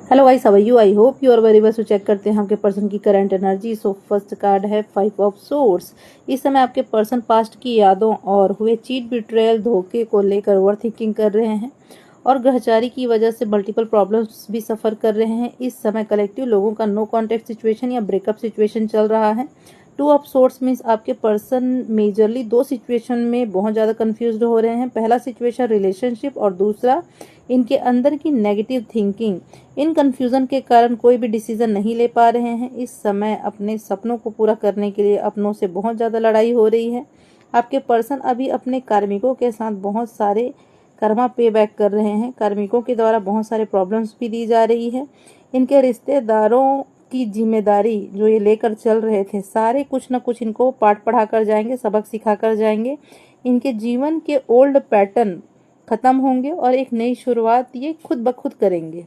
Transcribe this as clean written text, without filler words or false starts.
Hello guys, how are you? I hope you are very well. Check करते हैं आपके person की current energy. So first card है 5 of swords. इस समय आपके पर्सन पास्ट की यादों और हुए चीट बिट्रेयल धोखे को लेकर ओवर थिंकिंग कर रहे हैं और ग्रहचारी की वजह से मल्टीपल प्रॉब्लम्स भी सफ़र कर रहे हैं। इस समय कलेक्टिव लोगों का नो कॉन्टेक्ट सिचुएशन या ब्रेकअप सिचुएशन चल रहा है। 2 ऑफ सोर्ड्स मीन्स आपके पर्सन मेजरली 2 सिचुएशन में बहुत ज़्यादा कंफ्यूज हो रहे हैं। पहला सिचुएशन रिलेशनशिप और दूसरा इनके अंदर की नेगेटिव थिंकिंग। इन कंफ्यूजन के कारण कोई भी डिसीजन नहीं ले पा रहे हैं। इस समय अपने सपनों को पूरा करने के लिए अपनों से बहुत ज़्यादा लड़ाई हो रही है। आपके पर्सन अभी अपने कार्मिकों के साथ बहुत सारे कर्मा पे बैक कर रहे हैं। कार्मिकों के द्वारा बहुत सारे प्रॉब्लम्स भी दी जा रही है। इनके रिश्तेदारों की जिम्मेदारी जो ये लेकर चल रहे थे, सारे कुछ न कुछ इनको पाठ पढ़ा कर जाएंगे, सबक सिखा कर जाएंगे। इनके जीवन के ओल्ड पैटर्न खत्म होंगे और एक नई शुरुआत ये खुद ब खुद करेंगे।